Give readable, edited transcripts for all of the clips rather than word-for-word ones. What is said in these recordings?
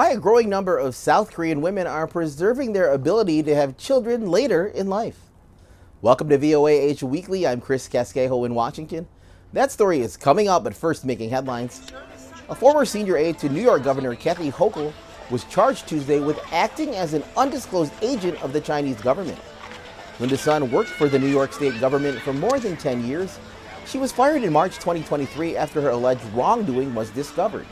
Why a growing number of South Korean women are preserving their ability to have children later in life. Welcome to VOA Asia Weekly. I'm Chris Casquejo in Washington. That story is coming up, but first making headlines. A former senior aide to New York Governor Kathy Hochul was charged Tuesday with acting as an undisclosed agent of the Chinese government. Linda Sun worked for the New York state government for more than 10 years. She was fired in March 2023 after her alleged wrongdoing was discovered.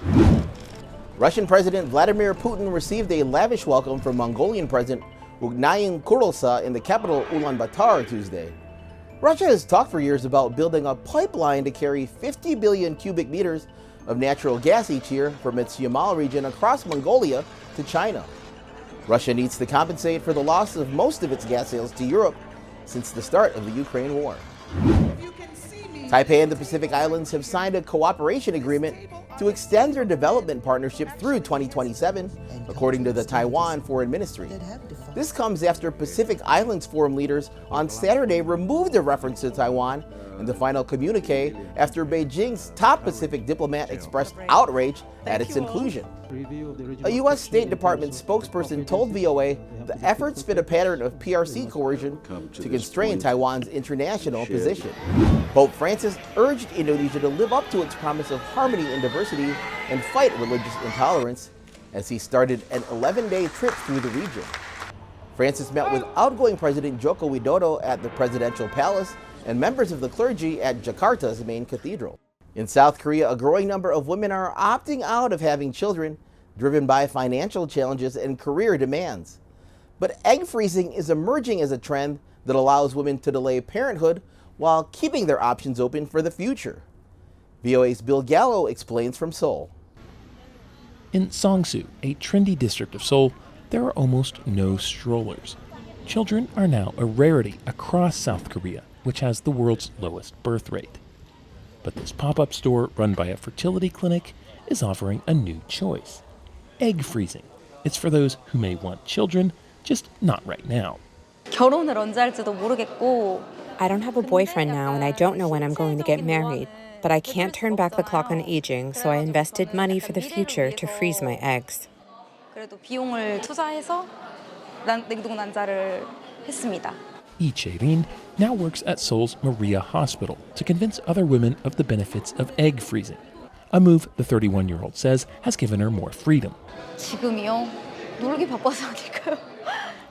Russian President Vladimir Putin received a lavish welcome from Mongolian President Ugnayan Kurulsa in the capital Ulaanbaatar Tuesday. Russia has talked for years about building a pipeline to carry 50 billion cubic meters of natural gas each year from its Yamal region across Mongolia to China. Russia needs to compensate for the loss of most of its gas sales to Europe since the start of the Ukraine war. Taipei and the Pacific Islands have signed a cooperation agreement to extend their development partnership through 2027, according to the Taiwan Foreign Ministry. This comes after Pacific Islands Forum leaders on Saturday removed a reference to Taiwan in the final communique after Beijing's top Pacific diplomat expressed outrage at its inclusion. A U.S. State Department spokesperson told VOA the efforts fit a pattern of PRC coercion to constrain Taiwan's international position. Pope Francis urged Indonesia to live up to its promise of harmony and diversity and fight religious intolerance as he started an 11-day trip through the region. Francis met with outgoing President Joko Widodo at the presidential palace and members of the clergy at Jakarta's main cathedral. In South Korea, a growing number of women are opting out of having children, driven by financial challenges and career demands. But egg freezing is emerging as a trend that allows women to delay parenthood while keeping their options open for the future. VOA's Bill Gallo explains from Seoul. In Songsu, a trendy district of Seoul, there are almost no strollers. Children are now a rarity across South Korea, which has the world's lowest birth rate. But this pop-up store run by a fertility clinic is offering a new choice: egg freezing. It's for those who may want children, just not right now. 결혼을 언제 할지도 모르겠고. I don't have a boyfriend now and I don't know when I'm going to get married, but I can't turn back the clock on aging, so I invested money for the future to freeze my eggs. 그래도 비용을 투자해서 냉동 난자를 했습니다. Lee Chae-rin now works at Seoul's Maria Hospital to convince other women of the benefits of egg freezing, a move the 31-year-old says has given her more freedom. 지금이요? 놀기 바빠서 아닐까요?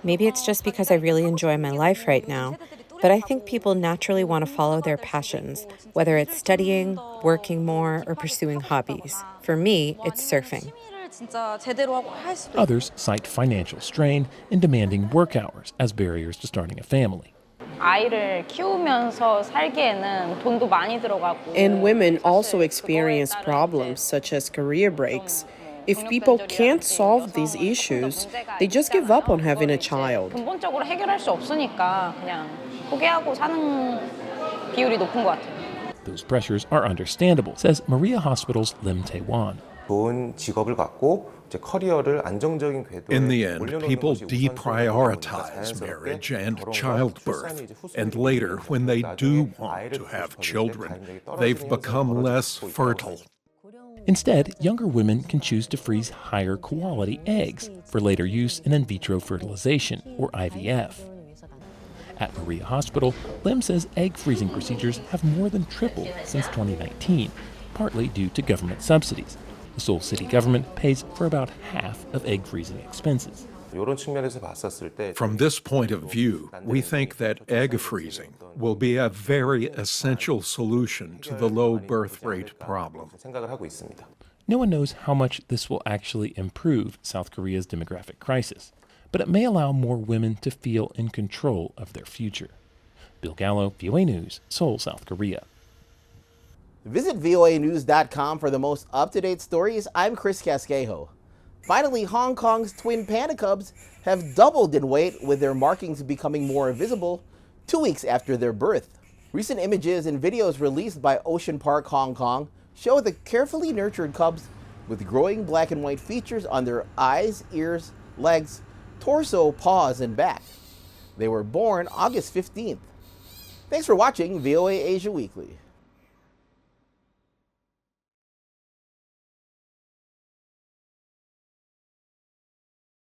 Maybe it's just because I really enjoy my life right now, but I think people naturally want to follow their passions, whether it's studying, working more, or pursuing hobbies. For me, it's surfing. Others cite financial strain and demanding work hours as barriers to starting a family. And women also experience problems such as career breaks. If people can't solve these issues, they just give up on having a child. Those pressures are understandable, says Maria Hospital's Lim Tae-wan. In the end, people deprioritize marriage and childbirth. And later, when they do want to have children, they've become less fertile. Instead, younger women can choose to freeze higher quality eggs for later use in vitro fertilization, or IVF. At Maria Hospital, Lim says egg freezing procedures have more than tripled since 2019, partly due to government subsidies. The Seoul city government pays for about half of egg freezing expenses. From this point of view, we think that egg freezing will be a very essential solution to the low birth rate problem. No one knows how much this will actually improve South Korea's demographic crisis, but it may allow more women to feel in control of their future. Bill Gallo, VOA News, Seoul, South Korea. Visit voanews.com for the most up-to-date stories. I'm Chris Casquejo. Finally, Hong Kong's twin panda cubs have doubled in weight, with their markings becoming more visible 2 weeks after their birth. Recent images and videos released by Ocean Park Hong Kong show the carefully nurtured cubs with growing black and white features on their eyes, ears, legs, torso, paws, and back. They were born August 15th. Thanks for watching VOA Asia Weekly.